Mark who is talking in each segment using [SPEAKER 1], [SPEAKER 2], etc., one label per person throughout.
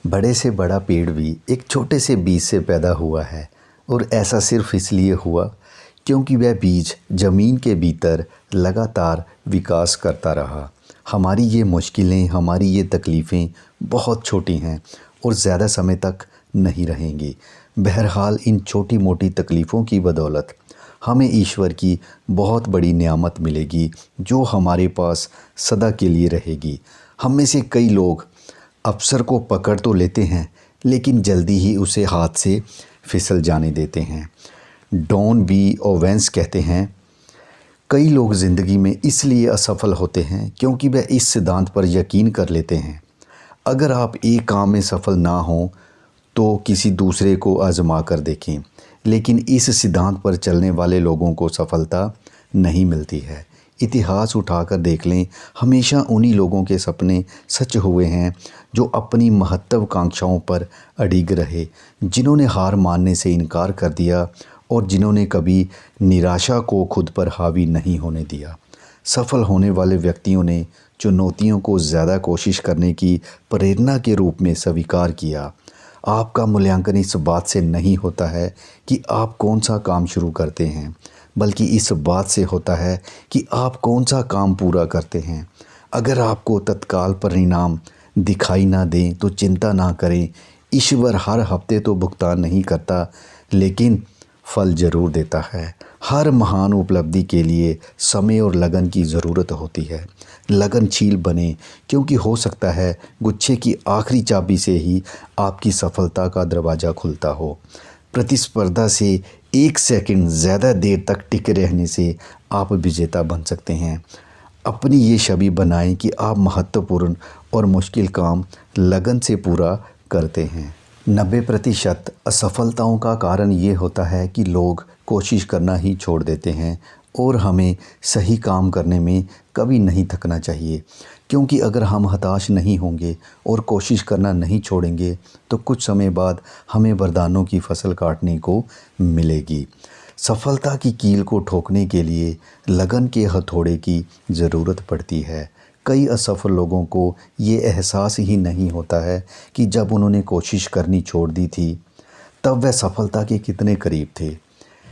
[SPEAKER 1] बड़े से बड़ा पेड़ भी एक छोटे से बीज से पैदा हुआ है और ऐसा सिर्फ इसलिए हुआ क्योंकि वह बीज ज़मीन के भीतर लगातार विकास करता रहा। हमारी ये मुश्किलें, हमारी ये तकलीफ़ें बहुत छोटी हैं और ज़्यादा समय तक नहीं रहेंगी। बहरहाल इन छोटी मोटी तकलीफ़ों की बदौलत हमें ईश्वर की बहुत बड़ी नियामत मिलेगी जो हमारे पास सदा के लिए रहेगी। हम में से कई लोग अवसर को पकड़ तो लेते हैं लेकिन जल्दी ही उसे हाथ से फिसल जाने देते हैं। डॉन बी ओवेंस कहते हैं, कई लोग ज़िंदगी में इसलिए असफल होते हैं क्योंकि वह इस सिद्धांत पर यकीन कर लेते हैं, अगर आप एक काम में सफल ना हों तो किसी दूसरे को आजमा कर देखें। लेकिन इस सिद्धांत पर चलने वाले लोगों को सफलता नहीं मिलती है। इतिहास उठाकर देख लें, हमेशा उन्हीं लोगों के सपने सच हुए हैं जो अपनी महत्वाकांक्षाओं पर अडिग रहे, जिन्होंने हार मानने से इनकार कर दिया और जिन्होंने कभी निराशा को खुद पर हावी नहीं होने दिया। सफल होने वाले व्यक्तियों ने चुनौतियों को ज़्यादा कोशिश करने की प्रेरणा के रूप में स्वीकार किया। आपका मूल्यांकन इस बात से नहीं होता है कि आप कौन सा काम शुरू करते हैं, बल्कि इस बात से होता है कि आप कौन सा काम पूरा करते हैं। अगर आपको तत्काल परिणाम दिखाई ना दें तो चिंता ना करें। ईश्वर हर हफ्ते तो भुगतान नहीं करता लेकिन फल ज़रूर देता है। हर महान उपलब्धि के लिए समय और लगन की ज़रूरत होती है। लगनशील बने क्योंकि हो सकता है गुच्छे की आखिरी चाबी से ही आपकी सफलता का दरवाज़ा खुलता हो। प्रतिस्पर्धा से एक सेकंड ज़्यादा देर तक टिके रहने से आप विजेता बन सकते हैं। अपनी ये छवि बनाएं कि आप महत्वपूर्ण और मुश्किल काम लगन से पूरा करते हैं। 90% असफलताओं का कारण ये होता है कि लोग कोशिश करना ही छोड़ देते हैं और हमें सही काम करने में कभी नहीं थकना चाहिए, क्योंकि अगर हम हताश नहीं होंगे और कोशिश करना नहीं छोड़ेंगे तो कुछ समय बाद हमें वरदानों की फसल काटने को मिलेगी। सफलता की कील को ठोकने के लिए लगन के हथौड़े की ज़रूरत पड़ती है। कई असफल लोगों को ये एहसास ही नहीं होता है कि जब उन्होंने कोशिश करनी छोड़ दी थी तब वह सफलता के कितने करीब थे।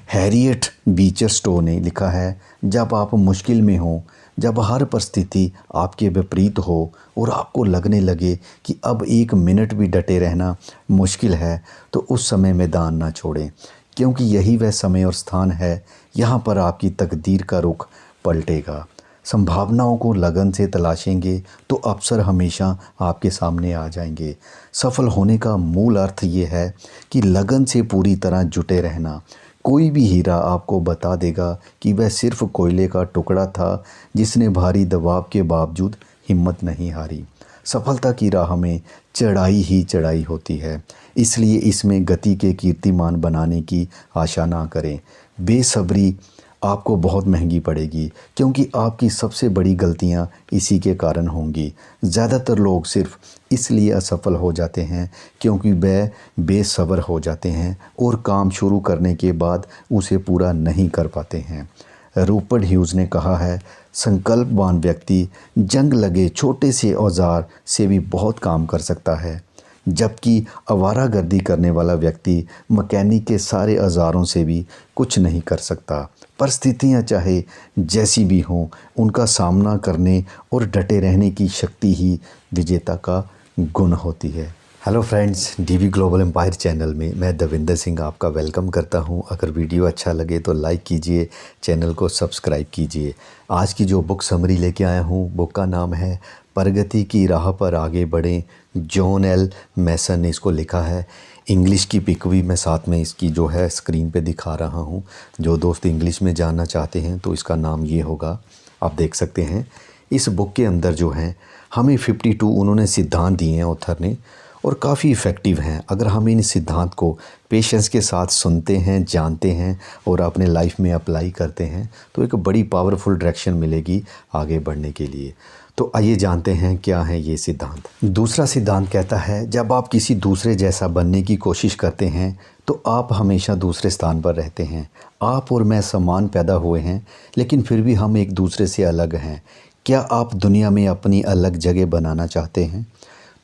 [SPEAKER 1] हैरियट बीचर स्टो ने लिखा है, जब आप मुश्किल में हो, जब हर परिस्थिति आपके विपरीत हो और आपको लगने लगे कि अब एक मिनट भी डटे रहना मुश्किल है, तो उस समय मैदान ना छोड़ें, क्योंकि यही वह समय और स्थान है यहाँ पर आपकी तकदीर का रुख पलटेगा। संभावनाओं को लगन से तलाशेंगे तो अवसर हमेशा आपके सामने आ जाएंगे। सफल होने का मूल अर्थ ये है कि लगन से पूरी तरह जुटे रहना। कोई भी हीरा आपको बता देगा कि वह सिर्फ कोयले का टुकड़ा था जिसने भारी दबाव के बावजूद हिम्मत नहीं हारी। सफलता की राह में चढ़ाई ही चढ़ाई होती है, इसलिए इसमें गति के कीर्तिमान बनाने की आशा ना करें। बेसब्री आपको बहुत महंगी पड़ेगी, क्योंकि आपकी सबसे बड़ी गलतियां इसी के कारण होंगी। ज़्यादातर लोग सिर्फ इसलिए असफल हो जाते हैं क्योंकि वह बेसब्र हो जाते हैं और काम शुरू करने के बाद उसे पूरा नहीं कर पाते हैं। रूपर्ट ह्यूज़ ने कहा है, संकल्पवान व्यक्ति जंग लगे छोटे से औजार से भी बहुत काम कर सकता है, जबकि आवारागर्दी करने वाला व्यक्ति मैकेनिक के सारे औजारों से भी कुछ नहीं कर सकता। परिस्थितियाँ चाहे जैसी भी हों, उनका सामना करने और डटे रहने की शक्ति ही विजेता का गुण होती है। Hello friends, DV global empire channel में मैं दविंदर सिंह आपका वेलकम करता हूं। अगर वीडियो अच्छा लगे तो लाइक कीजिए, चैनल को सब्सक्राइब कीजिए। आज की जो बुक समरी लेके आया हूं, बुक का नाम है प्रगति की राह पर आगे बढ़ें। जॉन एल मैसन ने इसको लिखा है। इंग्लिश की पिक भी मैं साथ में इसकी जो है स्क्रीन पे दिखा रहा हूँ। जो दोस्त इंग्लिश में जानना चाहते हैं तो इसका नाम ये होगा, आप देख सकते हैं। इस बुक के अंदर जो है हमें 52 उन्होंने सिद्धांत दिए हैं ऑथर ने, और काफ़ी इफ़ेक्टिव हैं। अगर हम इन सिद्धांत को पेशेंस के साथ सुनते हैं, जानते हैं और अपने लाइफ में अप्लाई करते हैं तो एक बड़ी पावरफुल डायरेक्शन मिलेगी आगे बढ़ने के लिए। तो आइए जानते हैं क्या है ये सिद्धांत। दूसरा सिद्धांत कहता है, जब आप किसी दूसरे जैसा बनने की कोशिश करते हैं तो आप हमेशा दूसरे स्थान पर रहते हैं। आप और मैं समान पैदा हुए हैं लेकिन फिर भी हम एक दूसरे से अलग हैं। क्या आप दुनिया में अपनी अलग जगह बनाना चाहते हैं?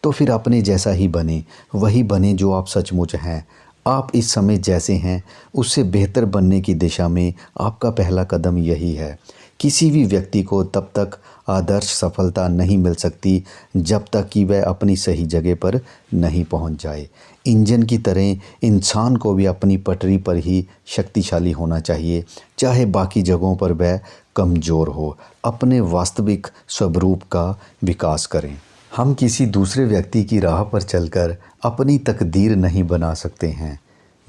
[SPEAKER 1] तो फिर अपने जैसा ही बने, वही बने जो आप सचमुच हैं। आप इस समय जैसे हैं उससे बेहतर बनने की दिशा में आपका पहला कदम यही है। किसी भी व्यक्ति को तब तक आदर्श सफलता नहीं मिल सकती जब तक कि वह अपनी सही जगह पर नहीं पहुंच जाए। इंजन की तरह इंसान को भी अपनी पटरी पर ही शक्तिशाली होना चाहिए, चाहे बाकी जगहों पर वह कमज़ोर हो। अपने वास्तविक स्वरूप का विकास करें। हम किसी दूसरे व्यक्ति की राह पर चलकर अपनी तकदीर नहीं बना सकते हैं।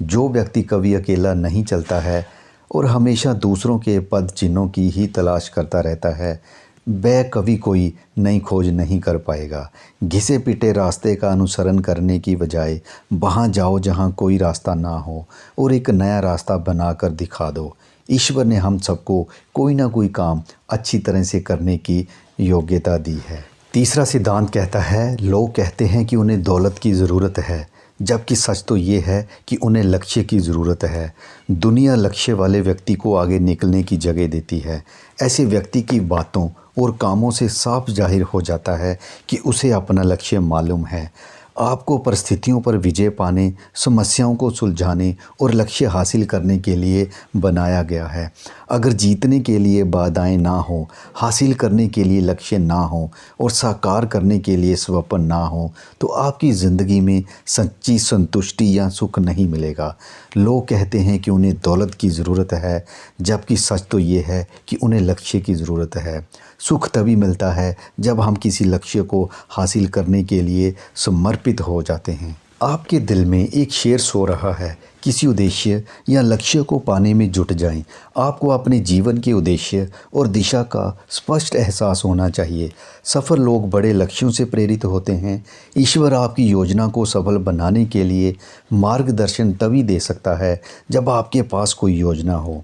[SPEAKER 1] जो व्यक्ति कभी अकेला नहीं चलता है और हमेशा दूसरों के पद चिन्हों की ही तलाश करता रहता है, वह कभी कोई नई खोज नहीं कर पाएगा। घिसे पिटे रास्ते का अनुसरण करने की बजाय वहाँ जाओ जहाँ कोई रास्ता ना हो और एक नया रास्ता बनाकर दिखा दो। ईश्वर ने हम सबको कोई ना कोई काम अच्छी तरह से करने की योग्यता दी है। तीसरा सिद्धांत कहता है, लोग कहते हैं कि उन्हें दौलत की ज़रूरत है, जबकि सच तो ये है कि उन्हें लक्ष्य की ज़रूरत है। दुनिया लक्ष्य वाले व्यक्ति को आगे निकलने की जगह देती है। ऐसे व्यक्ति की बातों और कामों से साफ जाहिर हो जाता है कि उसे अपना लक्ष्य मालूम है। आपको परिस्थितियों पर विजय पाने, समस्याओं को सुलझाने और लक्ष्य हासिल करने के लिए बनाया गया है। अगर जीतने के लिए बाधाएं ना हो, हासिल करने के लिए लक्ष्य ना हो और साकार करने के लिए स्वप्न ना हो, तो आपकी ज़िंदगी में सच्ची संतुष्टि या सुख नहीं मिलेगा। लोग कहते हैं कि उन्हें दौलत की ज़रूरत है, जबकि सच तो ये है कि उन्हें लक्ष्य की ज़रूरत है। सुख तभी मिलता है जब हम किसी लक्ष्य को हासिल करने के लिए समर्पित हो जाते हैं। आपके दिल में एक शेर सो रहा है, किसी उद्देश्य या लक्ष्य को पाने में जुट जाएं। आपको अपने जीवन के उद्देश्य और दिशा का स्पष्ट एहसास होना चाहिए। सफल लोग बड़े लक्ष्यों से प्रेरित होते हैं। ईश्वर आपकी योजना को सफल बनाने के लिए मार्गदर्शन तभी दे सकता है जब आपके पास कोई योजना हो।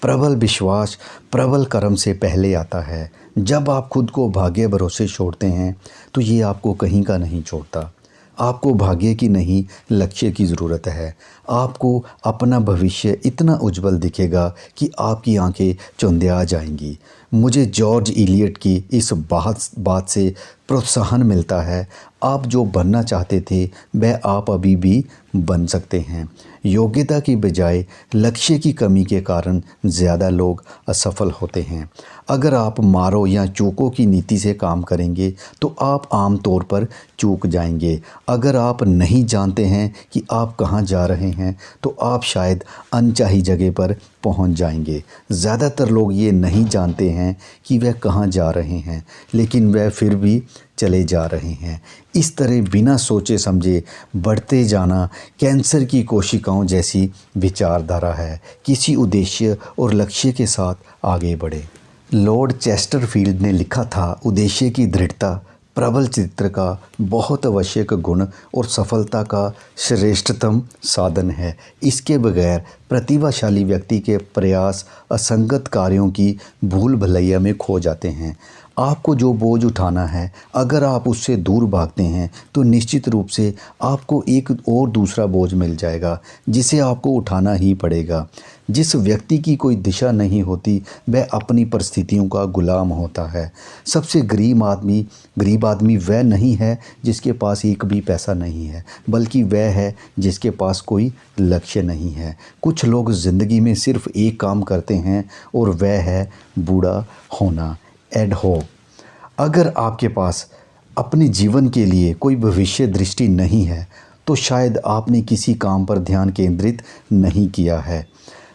[SPEAKER 1] प्रबल विश्वास प्रबल कर्म से पहले आता है। जब आप खुद को भाग्य भरोसे छोड़ते हैं तो ये आपको कहीं का नहीं छोड़ता। आपको भाग्य की नहीं, लक्ष्य की ज़रूरत है। आपको अपना भविष्य इतना उज्जवल दिखेगा कि आपकी आंखें चौंधिया जाएंगी। मुझे जॉर्ज इलियट की इस बात से प्रोत्साहन मिलता है। आप जो बनना चाहते थे वह आप अभी भी बन सकते हैं। योग्यता की बजाय लक्ष्य की कमी के कारण ज़्यादा लोग असफल होते हैं। अगर आप मारो या चूकों की नीति से काम करेंगे तो आप आम तौर पर चूक जाएंगे। अगर आप नहीं जानते हैं कि आप कहाँ जा रहे हैं तो आप शायद अनचाही जगह पर पहुंच जाएंगे। ज़्यादातर लोग ये नहीं जानते हैं कि वह कहाँ जा रहे हैं, लेकिन वह फिर भी चले जा रहे हैं। इस तरह बिना सोचे समझे बढ़ते जाना कैंसर की कोशिकाओं जैसी विचारधारा है। किसी उद्देश्य और लक्ष्य के साथ आगे बढ़े। लॉर्ड चेस्टरफील्ड ने लिखा था, उद्देश्य की दृढ़ता प्रबल चित्र का बहुत आवश्यक गुण और सफलता का श्रेष्ठतम साधन है। इसके बगैर प्रतिभाशाली व्यक्ति के प्रयास असंगत कार्यों की भूल भलैया में खो जाते हैं। आपको जो बोझ उठाना है, अगर आप उससे दूर भागते हैं तो निश्चित रूप से आपको एक और दूसरा बोझ मिल जाएगा जिसे आपको उठाना ही पड़ेगा। जिस व्यक्ति की कोई दिशा नहीं होती वह अपनी परिस्थितियों का गुलाम होता है। सबसे गरीब आदमी वह नहीं है जिसके पास एक भी पैसा नहीं है, बल्कि वह है जिसके पास कोई लक्ष्य नहीं है। कुछ लोग ज़िंदगी में सिर्फ एक काम करते हैं और वह है बूढ़ा होना, एड होक। अगर आपके पास अपने जीवन के लिए कोई भविष्य दृष्टि नहीं है तो शायद आपने किसी काम पर ध्यान केंद्रित नहीं किया है।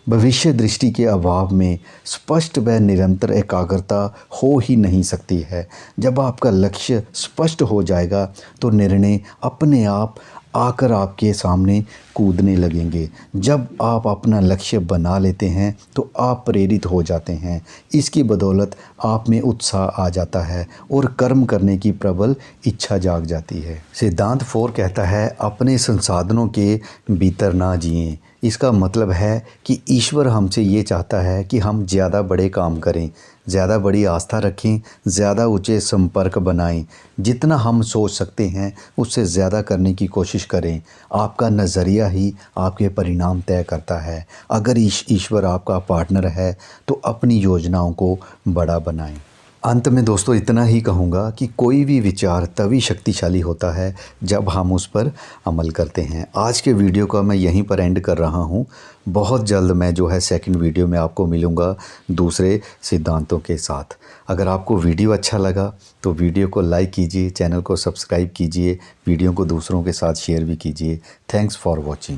[SPEAKER 1] भविष्य दृष्टि के अभाव में स्पष्ट व निरंतर एकाग्रता हो ही नहीं सकती है। जब आपका लक्ष्य स्पष्ट हो जाएगा तो निर्णय अपने आप आकर आपके सामने कूदने लगेंगे। जब आप अपना लक्ष्य बना लेते हैं तो आप प्रेरित हो जाते हैं। इसकी बदौलत आप में उत्साह आ जाता है और कर्म करने की प्रबल इच्छा जाग जाती है। सिद्धांत 4 कहता है, अपने संसाधनों के भीतर ना जिएं। इसका मतलब है कि ईश्वर हमसे ये चाहता है कि हम ज़्यादा बड़े काम करें, ज़्यादा बड़ी आस्था रखें, ज़्यादा ऊंचे संपर्क बनाएं। जितना हम सोच सकते हैं उससे ज़्यादा करने की कोशिश करें। आपका नज़रिया ही आपके परिणाम तय करता है। अगर ईश्वर आपका पार्टनर है तो अपनी योजनाओं को बड़ा बनाएं। अंत में दोस्तों इतना ही कहूँगा कि कोई भी विचार तभी शक्तिशाली होता है जब हम उस पर अमल करते हैं। आज के वीडियो का मैं यहीं पर एंड कर रहा हूँ। बहुत जल्द मैं जो है सेकंड वीडियो में आपको मिलूँगा दूसरे सिद्धांतों के साथ। अगर आपको वीडियो अच्छा लगा तो वीडियो को लाइक कीजिए, चैनल को सब्सक्राइब कीजिए, वीडियो को दूसरों के साथ शेयर भी कीजिए। Thanks for watching.